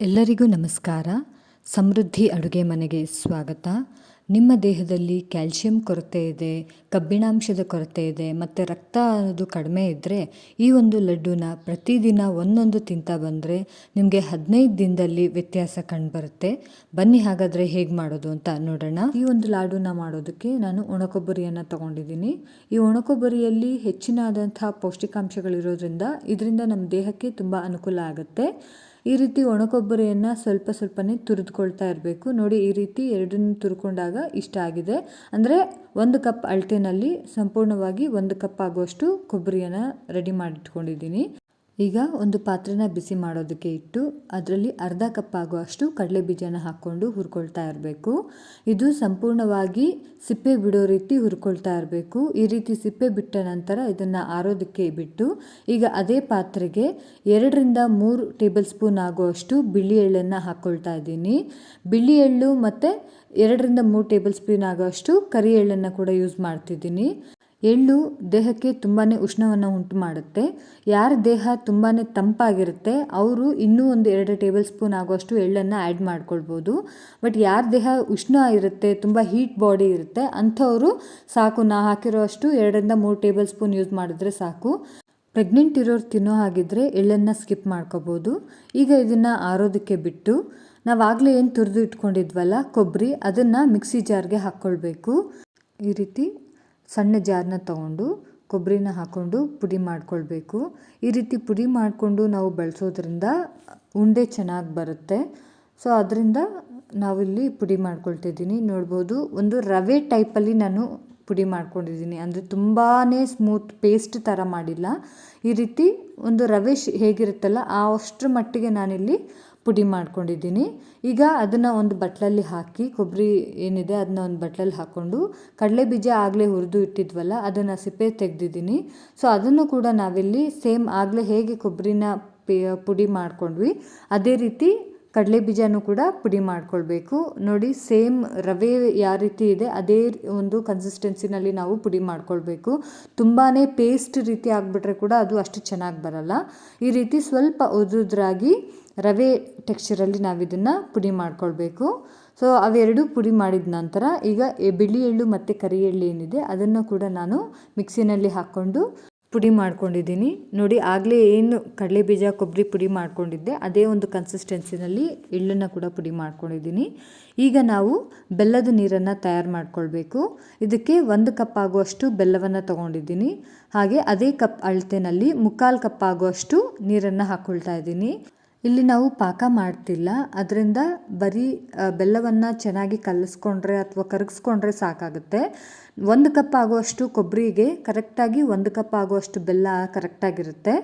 ಎಲ್ಲರಿಗೂ ನಮಸ್ಕಾರ. ಸಮೃದ್ಧಿ ಅಡುಗೆ ಮನೆಗೆ ಸ್ವಾಗತ. ನಿಮ್ಮ ದೇಹದಲ್ಲಿ ಕ್ಯಾಲ್ಶಿಯಂ ಕೊರತೆ ಇದೆ, ಕಬ್ಬಿಣಾಂಶದ ಕೊರತೆ ಇದೆ ಮತ್ತು ರಕ್ತ ಅನ್ನೋದು ಕಡಿಮೆ ಇದ್ದರೆ ಈ ಒಂದು ಲಡ್ಡುನ ಪ್ರತಿದಿನ ಒಂದೊಂದು ತಿಂತಾ ಬಂದರೆ ನಿಮಗೆ 15 ದಿನದಲ್ಲಿ ವ್ಯತ್ಯಾಸ ಕಂಡುಬರುತ್ತೆ. ಬನ್ನಿ ಹಾಗಾದರೆ ಹೇಗೆ ಮಾಡೋದು ಅಂತ ನೋಡೋಣ. ಈ ಒಂದು ಲಾಡುನ ಮಾಡೋದಕ್ಕೆ ನಾನು ಒಣಕೊಬ್ಬರಿಯನ್ನು ತಗೊಂಡಿದ್ದೀನಿ. ಈ ಒಣಕೊಬ್ಬರಿಯಲ್ಲಿ ಹೆಚ್ಚಿನಾದಂಥ ಪೌಷ್ಟಿಕಾಂಶಗಳಿರೋದ್ರಿಂದ ಇದರಿಂದ ನಮ್ಮ ದೇಹಕ್ಕೆ ತುಂಬ ಅನುಕೂಲ ಆಗುತ್ತೆ. ಈ ರೀತಿ ಒಣಕೊಬ್ಬರಿಯನ್ನು ಸ್ವಲ್ಪನೇ ತುರಿದುಕೊಳ್ತಾ ಇರಬೇಕು. ನೋಡಿ, ಈ ರೀತಿ ಎರಡನ್ನು ತುರ್ಕೊಂಡಾಗ ಇಷ್ಟ ಆಗಿದೆ. ಅಂದರೆ 1 ಕಪ್ ಅಳತೆನಲ್ಲಿ ಸಂಪೂರ್ಣವಾಗಿ 1 ಕಪ್ ಆಗುವಷ್ಟು ಕೊಬ್ಬರಿಯನ್ನು ರೆಡಿ ಮಾಡಿಟ್ಕೊಂಡಿದ್ದೀನಿ. ಈಗ ಒಂದು ಪಾತ್ರೆನ ಬಿಸಿ ಮಾಡೋದಕ್ಕೆ ಇಟ್ಟು ಅದರಲ್ಲಿ ಅರ್ಧ ಕಪ್ ಆಗುವಷ್ಟು ಕಡಲೆ ಬೀಜನ ಹಾಕ್ಕೊಂಡು ಹುರ್ಕೊಳ್ತಾ ಇರಬೇಕು. ಇದು ಸಂಪೂರ್ಣವಾಗಿ ಸಿಪ್ಪೆ ಬಿಡೋ ರೀತಿ ಹುರ್ಕೊಳ್ತಾ ಇರಬೇಕು. ಈ ರೀತಿ ಸಿಪ್ಪೆ ಬಿಟ್ಟ ನಂತರ ಇದನ್ನು ಆರೋದಕ್ಕೆ ಬಿಟ್ಟು ಈಗ ಅದೇ ಪಾತ್ರೆಗೆ 2ರಿಂದ 3 ಟೇಬಲ್ ಸ್ಪೂನ್ ಆಗುವಷ್ಟು ಬಿಳಿ ಎಳ್ಳನ್ನು ಹಾಕ್ಕೊಳ್ತಾ ಇದ್ದೀನಿ. ಬಿಳಿ ಎಳ್ಳು ಮತ್ತು 2ರಿಂದ 3 ಟೇಬಲ್ ಸ್ಪೂನ್ ಆಗುವಷ್ಟು ಕರಿ ಎಳ್ಳನ್ನು ಕೂಡ ಯೂಸ್ ಮಾಡ್ತಿದ್ದೀನಿ. ಎಳ್ಳು ದೇಹಕ್ಕೆ ತುಂಬಾ ಉಷ್ಣವನ್ನು ಉಂಟು ಮಾಡುತ್ತೆ. ಯಾರ ದೇಹ ತುಂಬಾ ತಂಪಾಗಿರುತ್ತೆ ಅವರು ಇನ್ನೂ ಒಂದು 2 ಟೇಬಲ್ ಸ್ಪೂನ್ ಆಗುವಷ್ಟು ಎಳ್ಳನ್ನು ಆ್ಯಡ್ ಮಾಡ್ಕೊಳ್ಬೋದು. ಬಟ್ ಯಾರ ದೇಹ ಉಷ್ಣ ಇರುತ್ತೆ, ತುಂಬ ಹೀಟ್ ಬಾಡಿ ಇರುತ್ತೆ, ಅಂಥವರು ಸಾಕು, ನಾ ಹಾಕಿರೋಷ್ಟು 2ರಿಂದ 3 ಟೇಬಲ್ ಸ್ಪೂನ್ ಯೂಸ್ ಮಾಡಿದ್ರೆ ಸಾಕು. ಪ್ರೆಗ್ನೆಂಟ್ ಇರೋರು ತಿನ್ನೋ ಹಾಗಿದ್ರೆ ಎಳ್ಳನ್ನು ಸ್ಕಿಪ್ ಮಾಡ್ಕೋಬೋದು. ಈಗ ಇದನ್ನು ಆರೋದಕ್ಕೆ ಬಿಟ್ಟು ನಾವಾಗಲೇ ಏನು ತುರಿದು ಇಟ್ಕೊಂಡಿದ್ವಲ್ಲ ಕೊಬ್ಬರಿ, ಅದನ್ನು ಮಿಕ್ಸಿ ಜಾರ್ಗೆ ಹಾಕ್ಕೊಳ್ಬೇಕು. ಈ ರೀತಿ ಸಣ್ಣ ಜಾರನ್ನ ತೊಗೊಂಡು ಕೊಬ್ಬರಿನ ಹಾಕ್ಕೊಂಡು ಪುಡಿ ಮಾಡ್ಕೊಳ್ಬೇಕು. ಈ ರೀತಿ ಪುಡಿ ಮಾಡಿಕೊಂಡು ನಾವು ಬಳಸೋದ್ರಿಂದ ಉಂಡೆ ಚೆನ್ನಾಗಿ ಬರುತ್ತೆ. ಸೊ ಅದರಿಂದ ನಾವಿಲ್ಲಿ ಪುಡಿ ಮಾಡ್ಕೊಳ್ತಿದ್ದೀನಿ. ನೋಡ್ಬೋದು, ಒಂದು ರವೆ ಟೈಪಲ್ಲಿ ನಾನು ಪುಡಿ ಮಾಡ್ಕೊಂಡಿದ್ದೀನಿ. ಅಂದರೆ ತುಂಬಾ ಸ್ಮೂತ್ ಪೇಸ್ಟ್ ಥರ ಮಾಡಿಲ್ಲ. ಈ ರೀತಿ ಒಂದು ರವೆ ಹೇಗಿರುತ್ತಲ್ಲ ಅಷ್ಟರ ಮಟ್ಟಿಗೆ ನಾನಿಲ್ಲಿ ಪುಡಿ ಮಾಡ್ಕೊಂಡಿದ್ದೀನಿ. ಈಗ ಅದನ್ನು ಒಂದು ಬಟ್ಲಲ್ಲಿ ಹಾಕಿ, ಕೊಬ್ಬರಿ ಏನಿದೆ ಅದನ್ನ ಒಂದು ಬಟ್ಲಲ್ಲಿ ಹಾಕ್ಕೊಂಡು ಕಡಲೆ ಬೀಜ ಆಗಲೇ ಹುರಿದು ಇಟ್ಟಿದ್ವಲ್ಲ ಅದನ್ನು ಸಿಪ್ಪೆ ತೆಗೆದಿದ್ದೀನಿ. ಸೊ ಅದನ್ನು ಕೂಡ ನಾವಿಲ್ಲಿ ಸೇಮ್ ಆಗಲೇ ಹೇಗೆ ಕೊಬ್ಬರಿನ ಪುಡಿ ಮಾಡ್ಕೊಂಡ್ವಿ ಅದೇ ರೀತಿ ಕಡಲೆ ಬೀಜನೂ ಕೂಡ ಪುಡಿ ಮಾಡ್ಕೊಳ್ಬೇಕು. ನೋಡಿ, ಸೇಮ್ ರವೆ ಯಾವ ರೀತಿ ಇದೆ ಅದೇ ಒಂದು ಕನ್ಸಿಸ್ಟೆನ್ಸಿನಲ್ಲಿ ನಾವು ಪುಡಿ ಮಾಡ್ಕೊಳ್ಬೇಕು. ತುಂಬಾ ಪೇಸ್ಟ್ ರೀತಿ ಆಗಿಬಿಟ್ರೆ ಕೂಡ ಅದು ಅಷ್ಟು ಚೆನ್ನಾಗಿ ಬರಲ್ಲ. ಈ ರೀತಿ ಸ್ವಲ್ಪ ಉದುರಾಗಿ ರವೆ ಟೆಕ್ಸ್ಚರಲ್ಲಿ ನಾವು ಇದನ್ನು ಪುಡಿ ಮಾಡ್ಕೊಳ್ಬೇಕು. ಸೊ ಅವೆರಡೂ ಪುಡಿ ಮಾಡಿದ ನಂತರ ಈಗ ಬಿಳಿ ಎಳ್ಳು ಮತ್ತು ಕರಿ ಎಳ್ಳು ಏನಿದೆ ಅದನ್ನು ಕೂಡ ನಾನು ಮಿಕ್ಸಿನಲ್ಲಿ ಹಾಕ್ಕೊಂಡು ಪುಡಿ ಮಾಡ್ಕೊಂಡಿದ್ದೀನಿ. ನೋಡಿ, ಆಗಲೇ ಏನು ಕಡಲೆ ಬೀಜ ಕೊಬ್ಬರಿ ಪುಡಿ ಮಾಡ್ಕೊಂಡಿದ್ದೆ ಅದೇ ಒಂದು ಕನ್ಸಿಸ್ಟೆನ್ಸಿನಲ್ಲಿ ಎಳ್ಳನ್ನು ಕೂಡ ಪುಡಿ ಮಾಡ್ಕೊಂಡಿದ್ದೀನಿ. ಈಗ ನಾವು ಬೆಲ್ಲದ ನೀರನ್ನು ತಯಾರು ಮಾಡ್ಕೊಳ್ಬೇಕು. ಇದಕ್ಕೆ 1 ಕಪ್ ಆಗುವಷ್ಟು ಬೆಲ್ಲವನ್ನು ತೊಗೊಂಡಿದ್ದೀನಿ. ಹಾಗೆ ಅದೇ ಕಪ್ ಅಳತೆನಲ್ಲಿ 3/4 ಕಪ್ ಆಗುವಷ್ಟು ನೀರನ್ನು ಹಾಕ್ಕೊಳ್ತಾ ಇದ್ದೀನಿ. ಇಲ್ಲಿ ನಾವು ಪಾಕ ಮಾಡ್ತಿಲ್ಲ, ಅದರಿಂದ ಬರೀ ಬೆಲ್ಲವನ್ನು ಚೆನ್ನಾಗಿ ಕಲಿಸ್ಕೊಂಡ್ರೆ ಅಥವಾ ಕರಗಿಸ್ಕೊಂಡ್ರೆ ಸಾಕಾಗುತ್ತೆ. 1 ಕಪ್ ಆಗುವಷ್ಟು ಕೊಬ್ಬರಿಗೆ ಕರೆಕ್ಟಾಗಿ 1 ಕಪ್ ಆಗುವಷ್ಟು ಬೆಲ್ಲ ಕರೆಕ್ಟಾಗಿರುತ್ತೆ.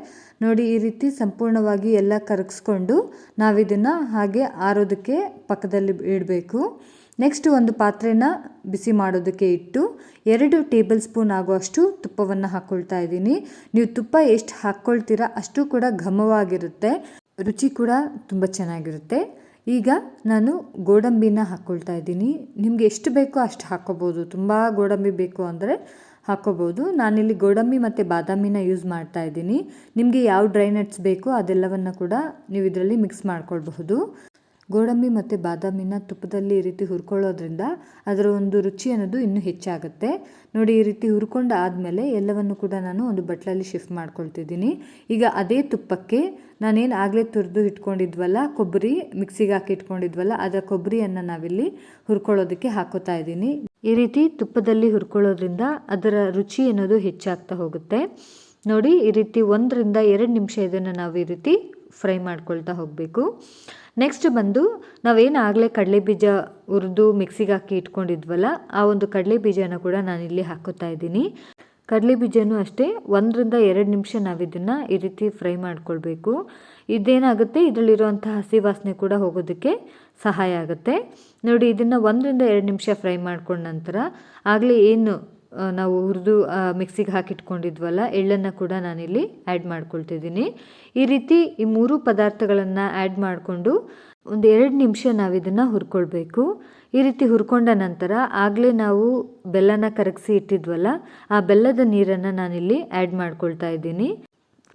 ನೋಡಿ, ಈ ರೀತಿ ಸಂಪೂರ್ಣವಾಗಿ ಎಲ್ಲ ಕರಗಿಸ್ಕೊಂಡು ನಾವಿದನ್ನು ಹಾಗೆ ಆರೋದಕ್ಕೆ ಪಕ್ಕದಲ್ಲಿ ಇಡಬೇಕು. ನೆಕ್ಸ್ಟ್ ಒಂದು ಪಾತ್ರೆನ ಬಿಸಿ ಮಾಡೋದಕ್ಕೆ ಇಟ್ಟು 2 ಟೇಬಲ್ ಸ್ಪೂನ್ ಆಗುವಷ್ಟು ತುಪ್ಪವನ್ನು ಹಾಕ್ಕೊಳ್ತಾ ಇದ್ದೀನಿ. ನೀವು ತುಪ್ಪ ಎಷ್ಟು ಹಾಕ್ಕೊಳ್ತೀರಾ ಅಷ್ಟು ಕೂಡ ಘಮವಾಗಿರುತ್ತೆ, ರುಚಿ ಕೂಡ ತುಂಬ ಚೆನ್ನಾಗಿರುತ್ತೆ. ಈಗ ನಾನು ಗೋಡಂಬಿನ ಹಾಕ್ಕೊಳ್ತಾ ಇದ್ದೀನಿ. ನಿಮಗೆ ಎಷ್ಟು ಬೇಕೋ ಅಷ್ಟು ಹಾಕ್ಕೋಬೋದು. ತುಂಬ ಗೋಡಂಬಿ ಬೇಕು ಅಂದರೆ ಹಾಕ್ಕೋಬೋದು. ನಾನಿಲ್ಲಿ ಗೋಡಂಬಿ ಮತ್ತು ಬಾದಾಮಿನ ಯೂಸ್ ಮಾಡ್ತಾ ಇದ್ದೀನಿ. ನಿಮಗೆ ಯಾವ ಡ್ರೈ ನಟ್ಸ್ ಬೇಕೋ ಅದೆಲ್ಲವನ್ನು ಕೂಡ ನೀವು ಇದರಲ್ಲಿ ಮಿಕ್ಸ್ ಮಾಡ್ಕೊಳ್ಬಹುದು. ಗೋಡಂಬಿ ಮತ್ತು ಬಾದಾಮಿನ ತುಪ್ಪದಲ್ಲಿ ಈ ರೀತಿ ಹುರ್ಕೊಳ್ಳೋದ್ರಿಂದ ಅದರ ಒಂದು ರುಚಿ ಅನ್ನೋದು ಇನ್ನೂ ಹೆಚ್ಚಾಗುತ್ತೆ. ನೋಡಿ, ಈ ರೀತಿ ಹುರ್ಕೊಂಡು ಆದಮೇಲೆ ಎಲ್ಲವನ್ನು ಕೂಡ ನಾನು ಒಂದು ಬಟ್ಲಲ್ಲಿ ಶಿಫ್ಟ್ ಮಾಡ್ಕೊಳ್ತಿದ್ದೀನಿ. ಈಗ ಅದೇ ತುಪ್ಪಕ್ಕೆ ನಾನೇನು ಆಗಲೇ ತುರಿದು ಇಟ್ಕೊಂಡಿದ್ವಲ್ಲ ಕೊಬ್ಬರಿ, ಮಿಕ್ಸಿಗೆ ಹಾಕಿ ಇಟ್ಕೊಂಡಿದ್ವಲ್ಲ ಅದರ ಕೊಬ್ಬರಿಯನ್ನು ನಾವಿಲ್ಲಿ ಹುರ್ಕೊಳ್ಳೋದಕ್ಕೆ ಹಾಕೋತಾ ಇದ್ದೀನಿ. ಈ ರೀತಿ ತುಪ್ಪದಲ್ಲಿ ಹುರ್ಕೊಳ್ಳೋದ್ರಿಂದ ಅದರ ರುಚಿ ಅನ್ನೋದು ಹೆಚ್ಚಾಗ್ತಾ ಹೋಗುತ್ತೆ. ನೋಡಿ, ಈ ರೀತಿ 1ರಿಂದ 2 ನಿಮಿಷ ಇದನ್ನು ನಾವು ಈ ರೀತಿ ಫ್ರೈ ಮಾಡ್ಕೊಳ್ತಾ ಹೋಗಬೇಕು. ನೆಕ್ಸ್ಟ್ ಬಂದು ನಾವೇನು ಆಗಲೇ ಕಡಲೆ ಬೀಜ ಹುರಿದು ಮಿಕ್ಸಿಗೆ ಹಾಕಿ ಇಟ್ಕೊಂಡಿದ್ವಲ್ಲ ಆ ಒಂದು ಕಡಲೆ ಬೀಜನ ಕೂಡ ನಾನಿಲ್ಲಿ ಹಾಕೋತಾ ಇದ್ದೀನಿ. ಕಡಲೆ ಬೀಜನೂ ಅಷ್ಟೇ 1ರಿಂದ 2 ನಿಮಿಷ ನಾವಿದನ್ನು ಈ ರೀತಿ ಫ್ರೈ ಮಾಡ್ಕೊಳ್ಬೇಕು. ಇದೇನಾಗುತ್ತೆ, ಇದರಲ್ಲಿರುವಂಥ ಹಸಿ ವಾಸನೆ ಕೂಡ ಹೋಗೋದಕ್ಕೆ ಸಹಾಯ ಆಗುತ್ತೆ. ನೋಡಿ, ಇದನ್ನು 1ರಿಂದ 2 ನಿಮಿಷ ಫ್ರೈ ಮಾಡ್ಕೊಂಡ ನಂತರ ಆಗಲೇ ಏನು ನಾವು ಹುರಿದು ಮಿಕ್ಸಿಗೆ ಹಾಕಿಟ್ಕೊಂಡಿದ್ವಲ್ಲ ಎಳ್ಳನ್ನು ಕೂಡ ನಾನಿಲ್ಲಿ ಆ್ಯಡ್ ಮಾಡ್ಕೊಳ್ತಿದ್ದೀನಿ. ಈ ರೀತಿ ಈ 3 ಪದಾರ್ಥಗಳನ್ನು ಆ್ಯಡ್ ಮಾಡಿಕೊಂಡು ಒಂದು 2 ನಿಮಿಷ ನಾವಿದನ್ನು ಹುರ್ಕೊಳ್ಬೇಕು. ಈ ರೀತಿ ಹುರ್ಕೊಂಡ ನಂತರ ಆಗಲೇ ನಾವು ಬೆಲ್ಲನ ಕರಗಿಸಿ ಇಟ್ಟಿದ್ವಲ್ಲ ಆ ಬೆಲ್ಲದ ನೀರನ್ನು ನಾನಿಲ್ಲಿ ಆ್ಯಡ್ ಮಾಡ್ಕೊಳ್ತಾ ಇದ್ದೀನಿ.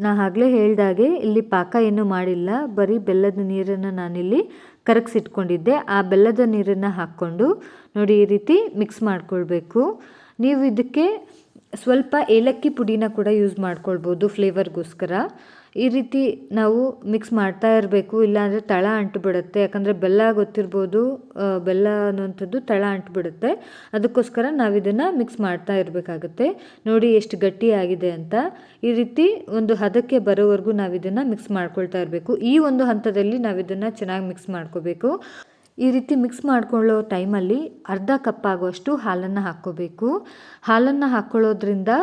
ನಾ ಆಗಲೇ ಹೇಳ್ದಾಗೆ ಇಲ್ಲಿ ಪಾಕ ಏನೂ ಮಾಡಿಲ್ಲ, ಬರೀ ಬೆಲ್ಲದ ನೀರನ್ನು ನಾನಿಲ್ಲಿ ಕರಗಿಸಿಟ್ಕೊಂಡಿದ್ದೆ. ಆ ಬೆಲ್ಲದ ನೀರನ್ನು ಹಾಕ್ಕೊಂಡು ನೋಡಿ ಈ ರೀತಿ ಮಿಕ್ಸ್ ಮಾಡ್ಕೊಳ್ಬೇಕು. ನೀವು ಇದಕ್ಕೆ ಸ್ವಲ್ಪ ಏಲಕ್ಕಿ ಪುಡಿನ ಕೂಡ ಯೂಸ್ ಮಾಡ್ಕೊಳ್ಬೋದು ಫ್ಲೇವರ್ಗೋಸ್ಕರ. ಈ ರೀತಿ ನಾವು ಮಿಕ್ಸ್ ಮಾಡ್ತಾ ಇರಬೇಕು, ಇಲ್ಲಾಂದರೆ ತಳ ಅಂಟುಬಿಡುತ್ತೆ. ಯಾಕಂದರೆ ಬೆಲ್ಲ ಗೊತ್ತಿರ್ಬೋದು, ಬೆಲ್ಲ ಅನ್ನುವಂಥದ್ದು ತಳ ಅಂಟುಬಿಡುತ್ತೆ. ಅದಕ್ಕೋಸ್ಕರ ನಾವಿದನ್ನು ಮಿಕ್ಸ್ ಮಾಡ್ತಾ ಇರಬೇಕಾಗುತ್ತೆ. ನೋಡಿ ಎಷ್ಟು ಗಟ್ಟಿಯಾಗಿದೆ ಅಂತ. ಈ ರೀತಿ ಒಂದು ಹದಕ್ಕೆ ಬರೋವರೆಗೂ ನಾವಿದನ್ನು ಮಿಕ್ಸ್ ಮಾಡ್ಕೊಳ್ತಾ ಇರಬೇಕು. ಈ ಒಂದು ಹಂತದಲ್ಲಿ ನಾವಿದನ್ನು ಚೆನ್ನಾಗಿ ಮಿಕ್ಸ್ ಮಾಡ್ಕೋಬೇಕು. ಈ ರೀತಿ ಮಿಕ್ಸ್ ಮಾಡ್ಕೊಳ್ಳೋ ಟೈಮಲ್ಲಿ ಅರ್ಧ ಕಪ್ ಆಗುವಷ್ಟು ಹಾಲನ್ನು ಹಾಕ್ಕೋಬೇಕು. ಹಾಲನ್ನು ಹಾಕ್ಕೊಳ್ಳೋದ್ರಿಂದ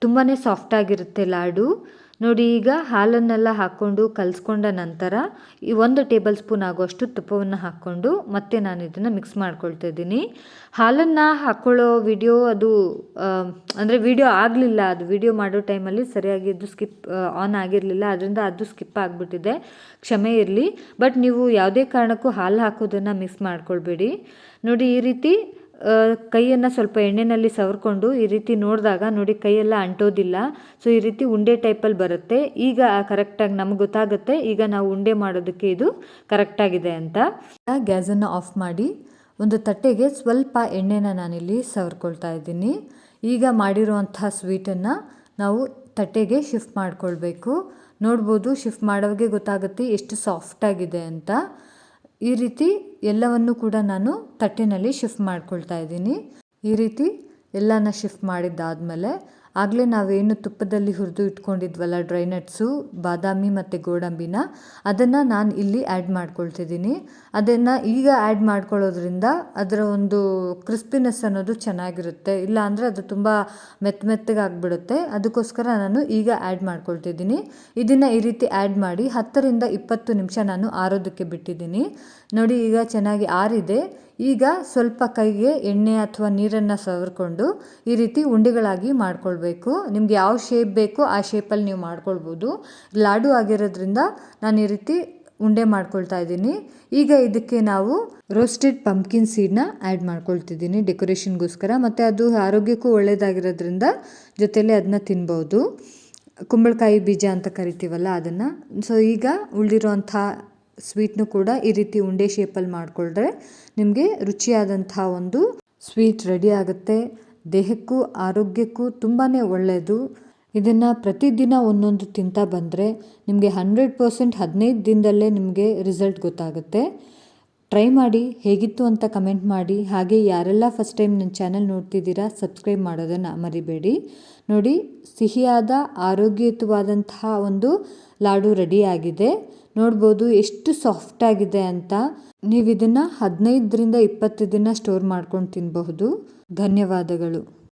ತುಂಬಾ ಸಾಫ್ಟಾಗಿರುತ್ತೆ ಲಾಡು. ನೋಡಿ ಈಗ ಹಾಲನ್ನೆಲ್ಲ ಹಾಕ್ಕೊಂಡು ಕಲಿಸ್ಕೊಂಡ ನಂತರ ಈ 1 ಟೇಬಲ್ ಸ್ಪೂನ್ ಆಗುವಷ್ಟು ತುಪ್ಪವನ್ನು ಹಾಕ್ಕೊಂಡು ಮತ್ತೆ ನಾನು ಇದನ್ನು ಮಿಕ್ಸ್ ಮಾಡ್ಕೊಳ್ತಾ ಇದ್ದೀನಿ. ಹಾಲನ್ನು ಹಾಕ್ಕೊಳ್ಳೋ ವಿಡಿಯೋ ಅದು ಅಂದರೆ ವಿಡಿಯೋ ಆಗಲಿಲ್ಲ, ಅದು ವಿಡಿಯೋ ಮಾಡೋ ಟೈಮಲ್ಲಿ ಸರಿಯಾಗಿ ಇದು ಆನ್ ಆಗಿರಲಿಲ್ಲ, ಅದರಿಂದ ಅದು ಸ್ಕಿಪ್ ಆಗಿಬಿಟ್ಟಿದೆ, ಕ್ಷಮೆ ಇರಲಿ. ಬಟ್ ನೀವು ಯಾವುದೇ ಕಾರಣಕ್ಕೂ ಹಾಲು ಹಾಕೋದನ್ನು ಮಿಸ್ ಮಾಡ್ಕೊಳ್ಬೇಡಿ. ನೋಡಿ ಈ ರೀತಿ ಕೈಯನ್ನು ಸ್ವಲ್ಪ ಎಣ್ಣೆಯಲ್ಲಿ ಸವರ್ಕೊಂಡು ಈ ರೀತಿ ನೋಡಿದಾಗ ನೋಡಿ ಕೈಯೆಲ್ಲ ಅಂಟೋದಿಲ್ಲ. ಸೊ ಈ ರೀತಿ ಉಂಡೆ ಟೈಪಲ್ಲಿ ಬರುತ್ತೆ. ಈಗ ಕರೆಕ್ಟಾಗಿ ನಮ್ಗೆ ಗೊತ್ತಾಗುತ್ತೆ ಈಗ ನಾವು ಉಂಡೆ ಮಾಡೋದಕ್ಕೆ ಇದು ಕರೆಕ್ಟಾಗಿದೆ ಅಂತ. ಗ್ಯಾಸನ್ನು ಆಫ್ ಮಾಡಿ ಒಂದು ತಟ್ಟೆಗೆ ಸ್ವಲ್ಪ ಎಣ್ಣೆನ ನಾನಿಲ್ಲಿ ಸವರ್ಕೊಳ್ತಾ ಇದ್ದೀನಿ. ಈಗ ಮಾಡಿರುವಂಥ ಸ್ವೀಟನ್ನು ನಾವು ತಟ್ಟೆಗೆ ಶಿಫ್ಟ್ ಮಾಡ್ಕೊಳ್ಬೇಕು. ನೋಡ್ಬೋದು, ಶಿಫ್ಟ್ ಮಾಡೋವಾಗೆ ಗೊತ್ತಾಗುತ್ತೆ ಎಷ್ಟು ಸಾಫ್ಟಾಗಿದೆ ಅಂತ. ಈ ರೀತಿ ಎಲ್ಲವನ್ನು ಕೂಡ ನಾನು ತಟ್ಟೆನಲ್ಲಿ ಶಿಫ್ಟ್ ಮಾಡ್ಕೊಳ್ತಾ ಇದ್ದೀನಿ. ಈ ರೀತಿ ಎಲ್ಲನ ಶಿಫ್ಟ್ ಮಾಡಿದ್ದಾದಮೇಲೆ ಆಗಲೇ ನಾವೇನು ತುಪ್ಪದಲ್ಲಿ ಹುರಿದು ಇಟ್ಕೊಂಡಿದ್ವಲ್ಲ ಡ್ರೈ ನಟ್ಸು, ಬಾದಾಮಿ ಮತ್ತು ಗೋಡಂಬಿನ, ಅದನ್ನು ನಾನು ಇಲ್ಲಿ ಆ್ಯಡ್ ಮಾಡ್ಕೊಳ್ತಿದ್ದೀನಿ. ಅದನ್ನು ಈಗ ಆ್ಯಡ್ ಮಾಡ್ಕೊಳ್ಳೋದ್ರಿಂದ ಅದರ ಒಂದು ಕ್ರಿಸ್ಪಿನೆಸ್ ಅನ್ನೋದು ಚೆನ್ನಾಗಿರುತ್ತೆ. ಇಲ್ಲ ಅಂದರೆ ಅದು ತುಂಬ ಮೆತ್ತಗಾಗ್ಬಿಡುತ್ತೆ. ಅದಕ್ಕೋಸ್ಕರ ನಾನು ಈಗ ಆ್ಯಡ್ ಮಾಡ್ಕೊಳ್ತಿದ್ದೀನಿ. ಇದನ್ನು ಈ ರೀತಿ ಆ್ಯಡ್ ಮಾಡಿ 10ರಿಂದ 20 ನಿಮಿಷ ನಾನು ಆರೋದಕ್ಕೆ ಬಿಟ್ಟಿದ್ದೀನಿ. ನೋಡಿ ಈಗ ಚೆನ್ನಾಗಿ ಆರಿದೆ. ಈಗ ಸ್ವಲ್ಪ ಕೈಗೆ ಎಣ್ಣೆ ಅಥವಾ ನೀರನ್ನು ಸವರ್ಕೊಂಡು ಈ ರೀತಿ ಉಂಡೆಗಳಾಗಿ ಮಾಡ್ಕೊಳ್ಬೇಕು. ನಿಮ್ಗೆ ಯಾವ ಶೇಪ್ ಬೇಕೋ ಆ ಶೇಪಲ್ಲಿ ನೀವು ಮಾಡ್ಕೊಳ್ಬೋದು. ಲಾಡು ಆಗಿರೋದ್ರಿಂದ ನಾನು ಈ ರೀತಿ ಉಂಡೆ ಮಾಡ್ಕೊಳ್ತಾ ಇದ್ದೀನಿ. ಈಗ ಇದಕ್ಕೆ ನಾವು ರೋಸ್ಟೆಡ್ ಪಂಪ್ಕಿನ್ ಸೀಡ್ನ ಆ್ಯಡ್ ಮಾಡ್ಕೊಳ್ತಿದ್ದೀನಿ ಡೆಕೋರೇಷನ್ಗೋಸ್ಕರ. ಮತ್ತು ಅದು ಆರೋಗ್ಯಕ್ಕೂ ಒಳ್ಳೆಯದಾಗಿರೋದ್ರಿಂದ ಜೊತೆಲೇ ಅದನ್ನ ತಿನ್ಬೋದು. ಕುಂಬಳಕಾಯಿ ಬೀಜ ಅಂತ ಕರಿತೀವಲ್ಲ ಅದನ್ನು. ಸೊ ಈಗ ಉಳಿದಿರೋಂಥ ಸ್ವೀಟ್ನು ಕೂಡ ಈ ರೀತಿ ಉಂಡೆ ಶೇಪಲ್ಲಿ ಮಾಡಿಕೊಂಡ್ರೆ ನಿಮಗೆ ರುಚಿಯಾದಂಥ ಒಂದು ಸ್ವೀಟ್ ರೆಡಿ ಆಗುತ್ತೆ. ದೇಹಕ್ಕೂ ಆರೋಗ್ಯಕ್ಕೂ ತುಂಬಾ ಒಳ್ಳೆಯದು. ಇದನ್ನು ಪ್ರತಿದಿನ ಒಂದೊಂದು ತಿಂತಾ ಬಂದರೆ ನಿಮಗೆ 100% 15 ದಿನದಲ್ಲೇ ನಿಮಗೆ ರಿಸಲ್ಟ್ ಗೊತ್ತಾಗುತ್ತೆ. ಟ್ರೈ ಮಾಡಿ, ಹೇಗಿತ್ತು ಅಂತ ಕಮೆಂಟ್ ಮಾಡಿ. ಹಾಗೆ ಯಾರೆಲ್ಲ ಫಸ್ಟ್ ಟೈಮ್ ನನ್ನ ಚಾನಲ್ ನೋಡ್ತಿದ್ದೀರಾ ಸಬ್ಸ್ಕ್ರೈಬ್ ಮಾಡೋದನ್ನು ಮರಿಬೇಡಿ. ನೋಡಿ, ಸಿಹಿಯಾದ ಆರೋಗ್ಯಯುತವಾದಂತಹ ಒಂದು ಲಾಡು ರೆಡಿಯಾಗಿದೆ. ನೋಡ್ಬೋದು ಎಷ್ಟು ಸಾಫ್ಟಾಗಿದೆ ಅಂತ. ನೀವು ಇದನ್ನು 15ರಿಂದ 20 ದಿನ ಸ್ಟೋರ್ ಮಾಡ್ಕೊಂಡು ತಿನ್ನಬಹುದು. ಧನ್ಯವಾದಗಳು.